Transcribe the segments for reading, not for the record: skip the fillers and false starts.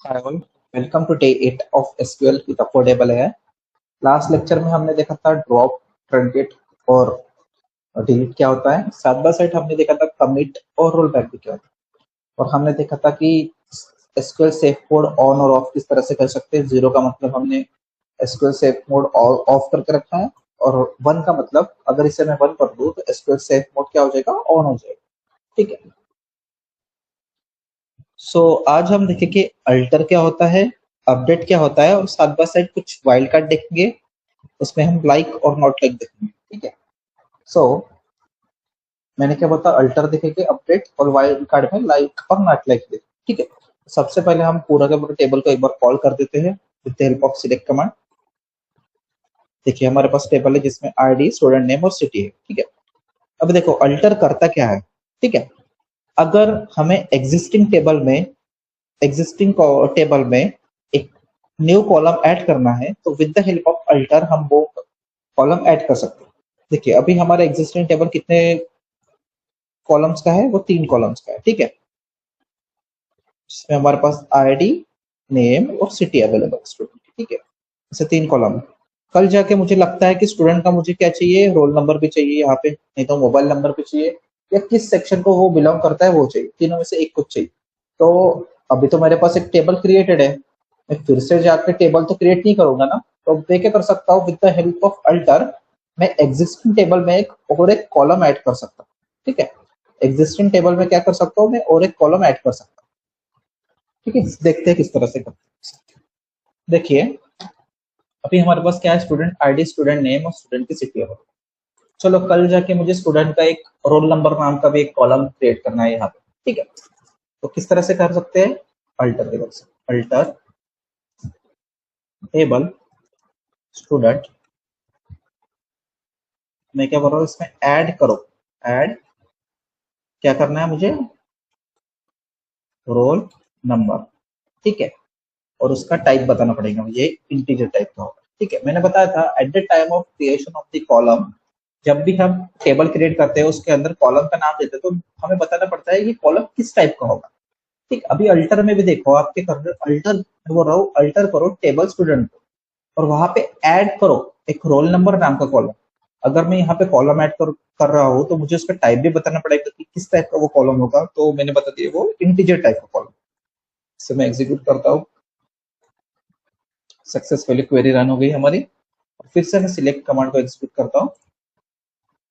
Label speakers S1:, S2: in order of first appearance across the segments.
S1: Hi all, welcome to day 8 of SQL with Affordable AI। Last lecture में हमने देखा था ड्रॉप, ट्रंकेट और डिलीट क्या होता है। साइड बाय साइड हमने देखा था कमिट और रोल बैक भी क्या होता है। और हमने देखा था कि SQL सेफ मोड ऑन और ऑफ किस तरह से कर सकते हैं। जीरो का मतलब हमने SQL सेफ मोड ऑफ करके रखा है, और वन का मतलब अगर इसे मैं वन कर दूं तो SQL सेफ मोड क्या हो जाएगा, ऑन हो जाएगा। ठीक है। आज हम देखें कि अल्टर क्या होता है, अपडेट क्या होता है, और साइड बाय साइड कुछ वाइल्ड कार्ड देखेंगे। उसमें हम लाइक और नॉट लाइक देखेंगे। ठीक है। सो मैंने क्या बोला, अल्टर देखेंगे, अपडेट, और वाइल्ड कार्ड में लाइक और नॉट लाइक देखेंगे। ठीक है। सबसे पहले हम पूरा का पूरा टेबल को एक बार कॉल कर देते हैं with the help of select command. देखिए हमारे पास टेबल है जिसमें आईडी, स्टूडेंट नेम और सिटी है। ठीक है। अब देखो अल्टर करता क्या है। ठीक है। अगर हमें एग्जिस्टिंग टेबल में एक न्यू कॉलम ऐड करना है तो with the help of alter हम वो कॉलम ऐड कर सकते हैं। देखिए अभी हमारा एग्जिस्टिंग टेबल कितने कॉलम्स का है, वो 3 कॉलम्स का है। ठीक है। इसमें हमारे पास आईडी, नेम और सिटी अवेलेबल स्टूडेंट। ठीक है। ऐसे 3 कॉलम। कल जाके मुझे लगता है कि स्टूडेंट का मुझे क्या चाहिए, रोल नंबर भी चाहिए यहाँ पे, नहीं तो मोबाइल नंबर भी चाहिए, या किस सेक्शन को वो बिलोंग करता है वो चाहिए। तीनों में से एक कुछ चाहिए। तो अभी तो मेरे पास एक टेबल क्रिएटेड है, मैं फिर से जाकर टेबल तो क्रिएट नहीं करूंगा ना। तो मैं क्या कर सकता हूँ, with the help of alter मैं एग्जिस्टिंग टेबल में एक कॉलम ऐड कर सकता हूँ। ठीक है। एग्जिस्टिंग टेबल में क्या कर सकता हूँ, मैं और एक कॉलम ऐड कर सकता हूँ। ठीक है। देखते हैं किस तरह से करते हैं। देखिए अभी हमारे पास क्या है, स्टूडेंट आईडी, स्टूडेंट नेम और स्टूडेंट की सिटी है। चलो कल जाके मुझे स्टूडेंट का एक रोल नंबर नाम का भी एक कॉलम क्रिएट करना है यहाँ पे। ठीक है। तो किस तरह से कर सकते हैं, अल्टर टेबल से। अल्टर टेबल स्टूडेंट, मैं क्या बोल रहा हूँ, इसमें ऐड करो। ऐड क्या करना है मुझे, रोल नंबर। ठीक है। और उसका टाइप बताना पड़ेगा मुझे, इंटीजर टाइप का होगा। ठीक है। मैंने बताया था at the time of creation of the column, जब भी हम टेबल क्रिएट करते हैं उसके अंदर कॉलम का नाम देते हैं तो हमें बताना पड़ता है कि कॉलम किस टाइप का होगा। ठीक। अभी अल्टर में भी देखो, आपके कर अल्टर बोल रहा हूँ, अल्टर करो टेबल स्टूडेंट को, और वहां पे ऐड करो एक रोल नंबर नाम का कॉलम। अगर मैं यहाँ पे कॉलम ऐड कर रहा हूँ तो मुझे उसका टाइप भी बताना पड़ेगा कि किस टाइप का वो कॉलम होगा। तो मैंने बता दिया वो इंटीजर टाइप का कॉलम। इसे मैं एग्जीक्यूट करता हूँ। सक्सेसफुली क्वेरी रन हो गई हमारी। फिर से मैं सिलेक्ट कमांड को एग्जीक्यूट करता हूँ।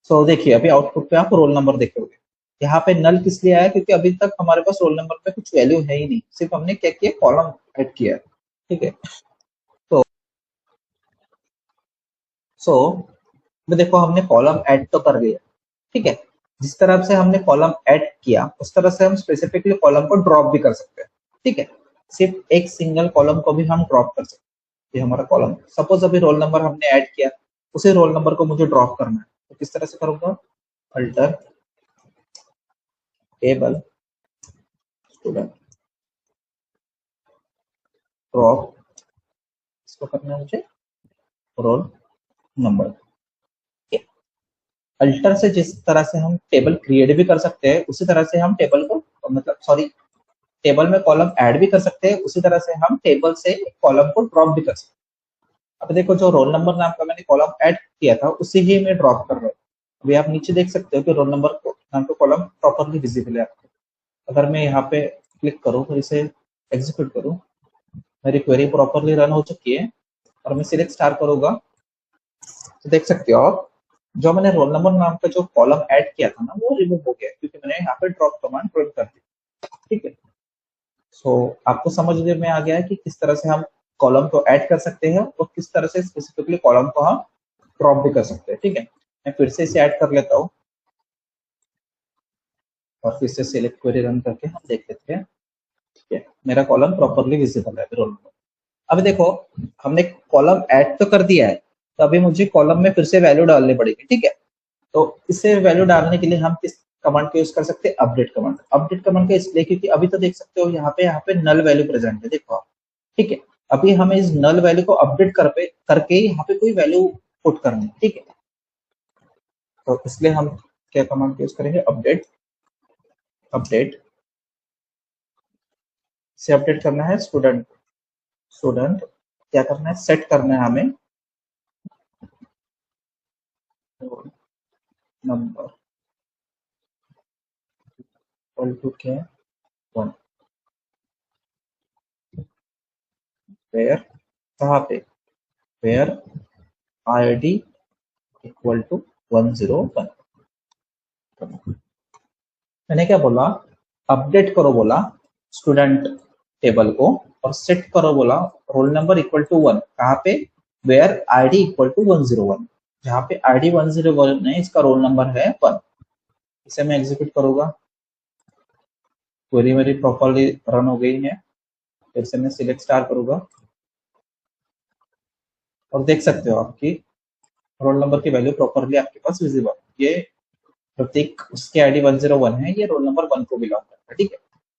S1: सो देखिए अभी आउटपुट पे आप रोल नंबर देखोगे। यहाँ पे नल किस लिए आया, क्योंकि अभी तक हमारे पास रोल नंबर पे कुछ वैल्यू है ही नहीं, सिर्फ हमने क्या किया, कॉलम ऐड किया है। ठीक है। तो सो में देखो हमने कॉलम ऐड तो कर दिया। ठीक है। जिस तरह से हमने कॉलम ऐड किया उस तरह से हम स्पेसिफिकली कॉलम को ड्रॉप भी कर सकते हैं। ठीक है। सिर्फ एक सिंगल कॉलम को भी हम ड्रॉप कर सकते हैं। ये हमारा कॉलम, सपोज अभी रोल नंबर हमने ऐड किया, उसी रोल नंबर को मुझे ड्रॉप करना है तो किस तरह से करूंगा, अल्टर टेबल स्टूडेंट ड्रॉप, इसको करना है मुझे रोल नंबर। अल्टर से जिस तरह से हम टेबल क्रिएट भी कर सकते हैं उसी तरह से हम टेबल को, मतलब सॉरी, टेबल में कॉलम ऐड भी कर सकते हैं, उसी तरह से हम टेबल से कॉलम को ड्रॉप भी कर सकते हैं। अब देखो जो रोल नंबर नाम का मैंने कॉलम ऐड किया था उसी ही में ड्रॉप कर रहा हूँ। अभी आप नीचे देख सकते हो कि रोल नंबर नाम का कॉलम प्रॉपरली विजिबल है आपको। अगर मैं यहाँ पे क्लिक करूँ फिर इसे एग्जीक्यूट करूँ, मेरी क्वेरी प्रॉपरली रन हो चुकी है और मैं सिलेक्ट स्टार करूंगा तो देख सकते हो आप, जो मैंने रोल नंबर नाम का जो कॉलम ऐड किया था ना वो रिमूव हो गया, क्योंकि मैंने यहाँ पे ड्रॉप कमांड रन कर दी। ठीक है। आपको समझ में आ गया है कि किस तरह से हम कॉलम को ऐड कर सकते हैं और किस तरह से स्पेसिफिकली कॉलम को हम ड्रॉप भी कर सकते हैं। ठीक है। मैं फिर से इसे ऐड कर लेता हूँ और फिर से सिलेक्ट क्वेरी रन करके हम देख लेते हैं। ठीक है। मेरा कॉलम प्रॉपरली विजिबल है रोल नंबर। अब देखो हमने कॉलम ऐड तो कर दिया है, तो अभी मुझे कॉलम में फिर से वैल्यू डालनी पड़ेगी। ठीक है। तो इसे वैल्यू डालने के लिए हम किस कमांड का यूज कर सकते हैं, अपडेट कमांड। अपडेट कमांड का इसलिए क्योंकि अभी तो देख सकते हो यहाँ पे नल वैल्यू प्रेजेंट है, देखो आप। ठीक है। अभी हमें इस नल वैल्यू को अपडेट करके यहाँ पे कोई वैल्यू पुट करनी है। ठीक है। तो इसलिए हम क्या कमांड यूज करेंगे, अपडेट। अपडेट से अपडेट करना है स्टूडेंट। स्टूडेंट क्या करना है, सेट करना है हमें रोल नंबर इक्वल टू क्या है 1, वेयर कहाँ पे, वेयर id इक्वल टू 101। मैंने क्या बोला, अपडेट करो बोला स्टूडेंट टेबल को, और सेट करो बोला रोल नंबर इक्वल टू 1 कहाँ पे, वेयर id इक्वल टू 101। जहाँ पे id 101 है इसका रोल नंबर है 1। इसे मैं एग्जीक्यूट करूंगा, क्वेरी मेरी प्रॉपरली रन हो गई है। फिर से मैं सिलेक्ट स्टार करूंगा और देख सकते हो आपकी रोल नंबर की वैल्यू प्रॉपरली आपके पास विजिबल। ये प्रतीक उसके आईडी 101 है, ये रोल नंबर 1 को बिलोंग करता है, ठीक है।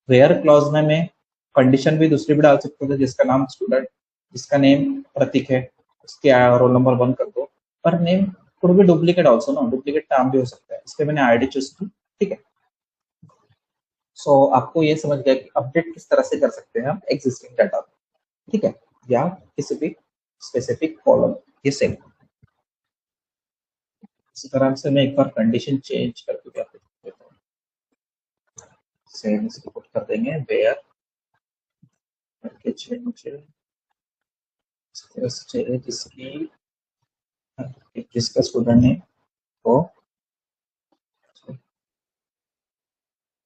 S1: वेयर क्लॉज में मैं कंडीशन भी दूसरी भी डाल सकता था, जिसका नाम स्टूडेंट, जिसका नेम प्रतीक है, उसके रोल नंबर 1 कर दो। पर name could be duplicate also ना, डुप्लीकेट नाम भी हो सकता है, इसलिए मैंने आईडी चूज की, ठीक है। सो आपको ये समझ गया कि अपडेट किस तरह से कर सकते हैं हम एग्जिस्टिंग डाटा, ठीक है, या किसी भी स्पेसिफिक कॉलम ये सेल। इसी तरह से मैं एक बार कंडीशन चेंज करके क्या देता हूँ, सेम इसको पुट कर देंगे वेयर करके चेंज जिसकी जिसका स्टूडेंट है वो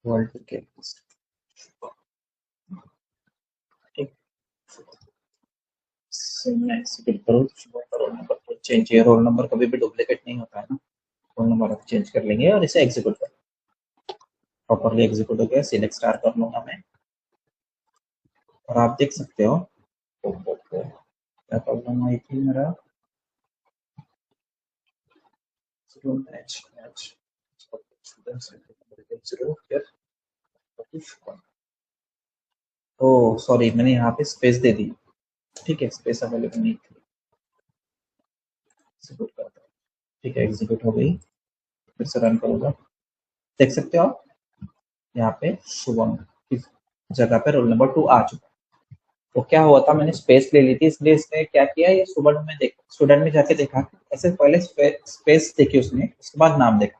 S1: वर्ल्ड के, ठीक। मैं एग्जीक्यूट करूँ तो रोल नंबर को चेंज, ये रोल नंबर कभी भी डुप्लीकेट नहीं होता है ना, रोल नंबर आप चेंज कर लेंगे और इसे एग्जीक्यूट कर, प्रॉपरली एग्जीक्यूट हो गया। सिलेक्ट स्टार कर लूंगा मैं और आप देख सकते हो क्या प्रॉब्लम आई थी मेरा, मैच मैच ओ सॉरी, मैंने यहाँ पे स्पेस दे दी, ठीक है, स्पेस अवेलेबल नहीं थी। एग्जीक्यूट करता हूँ, ठीक है, एग्जीक्यूट हो गई। फिर से रन करूंगा, देख सकते हो आप यहाँ पे शुभम की जगह पे रोल नंबर 2 आ चुका है। तो क्या हुआ था, मैंने स्पेस ले ली थी, इसलिए इसने क्या किया, ये स्टूडेंट में देख, स्टूडेंट में जाके देखा, ऐसे पहले स्पेस देखी उसने, उसके बाद नाम देखा,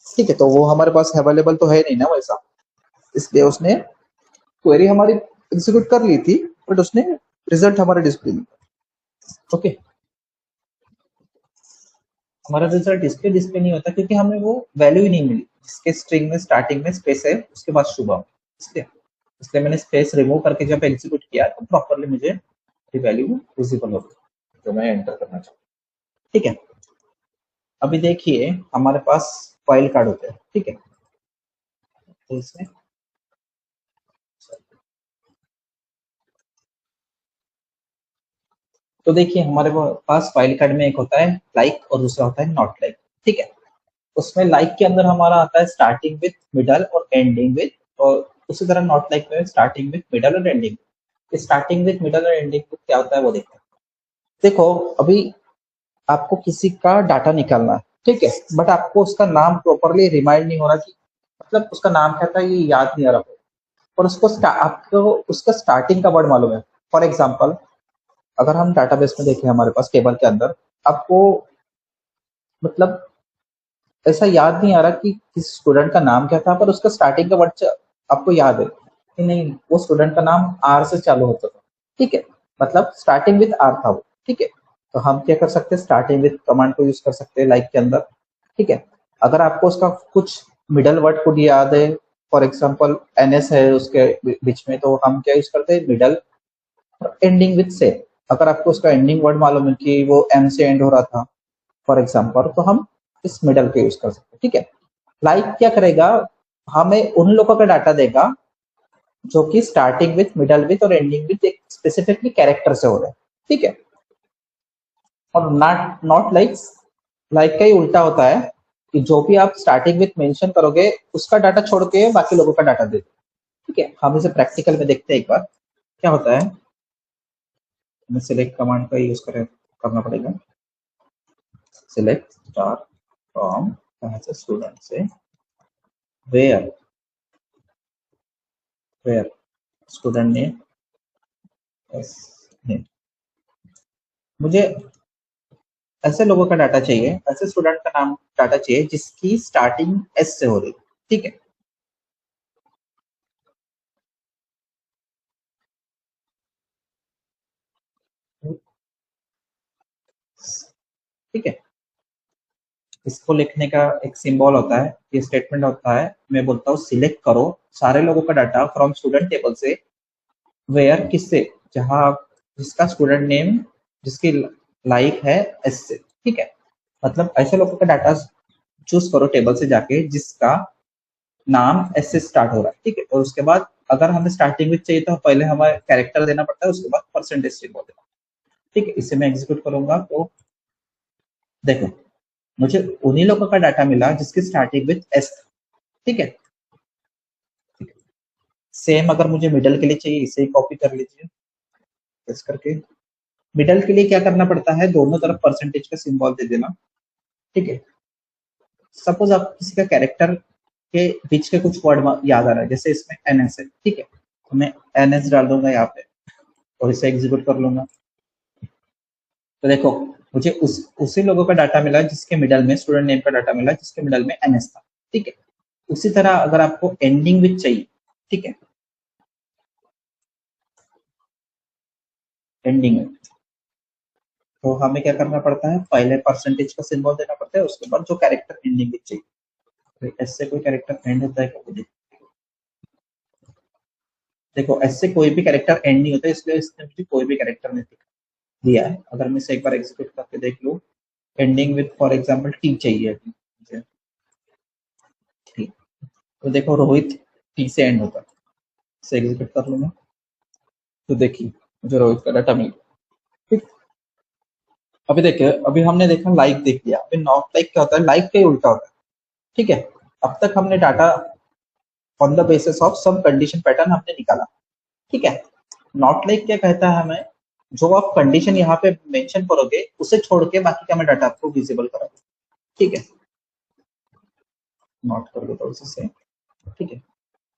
S1: ठीक है। तो वो हमारे पास अवेलेबल तो है नहीं ना वैसा, इसलिए उसने क्वेरी हमारी एग्जीक्यूट कर ली थी, बट उसने रिजल्ट हमारे डिस्प्ले नहीं, ओके। हमारा रिजल्ट डिस्प्ले डिस्प्ले नहीं होता क्योंकि हमें वो वैल्यू ही नहीं मिली, जिसके स्ट्रिंग में स्टार्टिंग में स्पेस है उसके बाद शुभम, इसलिए इसलिए मैंने स्पेस रिमूव करके जब एग्जीक्यूट किया तो प्रॉपरली मुझे वैल्यू विजिबल हो गई जो मैं एंटर करना चाहूँ, ठीक है। अभी देखिए हमारे पास फाइल कार्ड होते हैं, ठीक है, तो इसमें तो देखिए हमारे पास फाइल कार्ड में एक होता है लाइक और दूसरा होता है नॉट लाइक, ठीक है। उसमें लाइक के अंदर हमारा आता है स्टार्टिंग विथ, मिडल और एंडिंग विथ, और उसी तरह नॉट लाइक में स्टार्टिंग विथ, मिडल और एंडिंग। स्टार्टिंग विथ, मिडल और एंडिंग विथ क्या होता है वो देखते हैं। देखो अभी आपको किसी का डाटा निकालना है, ठीक है, बट आपको उसका नाम प्रॉपरली रिमाइंड नहीं हो रहा कि मतलब उसका नाम क्या था ये याद नहीं आ रहा, और उसको आपको उसका स्टार्टिंग का वर्ड मालूम है। फॉर एग्जाम्पल अगर हम डाटाबेस में देखें हमारे पास टेबल के अंदर, आपको मतलब ऐसा याद नहीं आ रहा कि किस स्टूडेंट का नाम क्या था, पर उसका स्टार्टिंग का वर्ड आपको याद है कि नहीं, वो स्टूडेंट का नाम आर से चालू होता था, ठीक है, मतलब स्टार्टिंग विद आर था वो, ठीक है। तो हम क्या कर सकते हैं, स्टार्टिंग विद कमांड को यूज कर सकते हैं लाइक के अंदर, ठीक है। अगर आपको उसका कुछ मिडल वर्ड कोड याद है, फॉर एग्जाम्पल एनएस है उसके बीच में, तो हम क्या यूज करते हैं मिडल और एंडिंग विद से। अगर आपको उसका एंडिंग वर्ड मालूम है कि वो एम से एंड हो रहा था फॉर एग्जाम्पल, तो हम इस मिडल को यूज कर सकते हैं, ठीक है। लाइक क्या करेगा, हमें उन लोगों का डाटा देगा जो कि स्टार्टिंग विथ, मिडल विथ और एंडिंग विथ एक स्पेसिफिकली कैरेक्टर से हो रहा है, ठीक है। और नॉट नॉट लाइक का ही उल्टा होता है कि जो भी आप स्टार्टिंग विथ मेंशन करोगे उसका डाटा छोड़ के बाकी लोगों का डाटा दे दो, ठीक है। हम इसे प्रैक्टिकल में देखते हैं एक बार क्या होता है। हमें सिलेक्ट कमांड का यूज करना पड़ेगा, सिलेक्ट स्टार फ्रॉम कहाँ से, स्टूडेंट से, where where student name S name. मुझे ऐसे लोगों का डाटा चाहिए, ऐसे स्टूडेंट का नाम डाटा चाहिए जिसकी स्टार्टिंग एस से हो रही, ठीक है। ठीक है, इसको लिखने का एक सिंबल होता है, ये स्टेटमेंट होता है। मैं बोलता हूँ सिलेक्ट करो सारे लोगों का डाटा फ्रॉम स्टूडेंट टेबल से, वेयर किससे, जहां जिसका स्टूडेंट नेम जिसकी लाइक है एस से, ठीक है। मतलब ऐसे लोगों का डाटा चूज करो टेबल से जाके जिसका नाम एस से स्टार्ट हो रहा है, ठीक है। और उसके बाद अगर हमें स्टार्टिंग में चाहिए तो पहले हमें कैरेक्टर देना पड़ता है, उसके बाद परसेंटेज सिंबल देना, ठीक है। इसे मैं एग्जीक्यूट करूंगा तो देखो मुझे उन्हीं लोगों का डाटा मिला जिसकी स्टार्टिंग विद एस, ठीक है। सेम अगर मुझे मिडल के लिए चाहिए, इसे कॉपी कर लीजिए इस करके। मिडल के लिए क्या करना पड़ता है, दोनों तरफ परसेंटेज का सिंबल दे देना, ठीक है। सपोज आप किसी का कैरेक्टर के बीच के कुछ वर्ड याद आ रहा है, जैसे इसमें एनएस है, ठीक है, तो मैं एनएस डाल दूंगा यहाँ पे और इसे एग्जीक्यूट कर लूंगा। तो देखो मुझे उसी लोगों का डाटा मिला जिसके मिडल में स्टूडेंट नेम का डाटा मिला जिसके मिडल में एनएस था, ठीक है। उसी तरह अगर आपको एंडिंग विथ चाहिए, ठीक है, एंडिंग में तो हमें क्या करना पड़ता है, पहले परसेंटेज का सिंबल देना पड़ता है, उसके बाद जो कैरेक्टर एंडिंग विथ चाहिए। तो ऐसे कोई कैरेक्टर एंड होता है क्या, देखो ऐसे कोई भी कैरेक्टर एंड नहीं होता, इसलिए इसने मुझे कोई भी कैरेक्टर नहीं दिया है। अगर मैं इसे एक बार एग्जीक्यूट करके देख लूँ, ending with for example T चाहिए मुझे, ठीक, तो देखो रोहित टी से एंड होता है, इसे एग्जीक्यूट कर लूंगा तो देखिए मुझे रोहित का डाटा मिल गया, ठीक। अभी देखिए, अभी हमने देखा लाइक देख लिया, अभी नॉट लाइक क्या होता है, लाइक का ही उल्टा होता है, ठीक है। अब तक हमने data on the basis of some condition pattern हमने निकाला, ठीक है। नॉट लाइक क्या कहता है हमें, जो आप कंडीशन यहाँ पे मेंशन करोगे उसे छोड़ के बाकी का मैं डाटा आपको विजिबल कराऊंगा, ठीक है। नॉट कर देता हूँ इसे, ठीक है।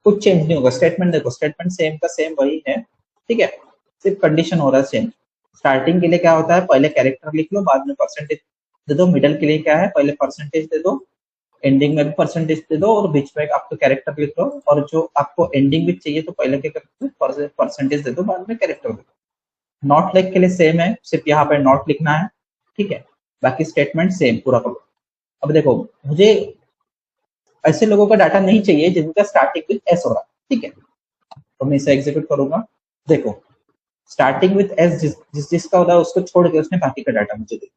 S1: कुछ चेंज नहीं होगा, स्टेटमेंट देखो स्टेटमेंट सेम का सेम वही है, ठीक है, सिर्फ कंडीशन हो रहा है सेम। स्टार्टिंग के लिए क्या होता है, पहले कैरेक्टर लिख लो बाद में परसेंटेज दे दो, मिडल के लिए क्या है, पहले परसेंटेज दे दो, एंडिंग में भी परसेंटेज दे दो और बीच में आपको कैरेक्टर लिख दो, और जो आपको एंडिंग भी चाहिए तो पहले क्या करते हो, परसेंटेज दे दो बाद में कैरेक्टर दे दो। नॉट लाइक के लिए सेम है, सिर्फ यहाँ पे नॉट लिखना है, ठीक है, बाकी स्टेटमेंट सेम पूरा करो। अब देखो मुझे ऐसे लोगों का डाटा नहीं चाहिए जिनका स्टार्टिंग विद एस हो रहा है, ठीक है, तो मैं इसे एग्जीक्यूट करूंगा। देखो स्टार्टिंग विद एस जिसका होता है उसको छोड़ के उसने बाकी का डाटा मुझे दे।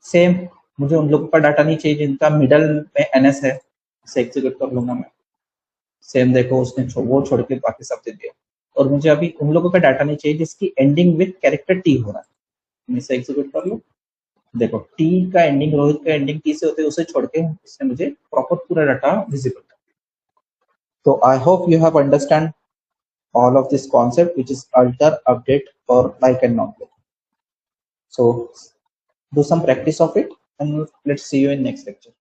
S1: सेम मुझे उन लोगों का डाटा नहीं चाहिए जिनका मिडल में एनएस है, इसे एग्जीक्यूट कर लूंगा मैं। सेम देखो उसने वो छोड़ के बाकी सब दे दिया। और मुझे अभी उन लोगों का डाटा नहीं चाहिए जिसकी एंडिंग विद कैरेक्टर टी हो रहा है, मैं इसे एग्जीक्यूट कर लूँ। देखो टी का एंडिंग, रोहित का एंडिंग टी से होते हैं, उसे छोड़ के इसने मुझे प्रॉपर पूरा डाटा विजिबल कर। तो I hope you have understand all of this concept which is alter, update or like and not like. So do some practice of it and let's see you in next lecture.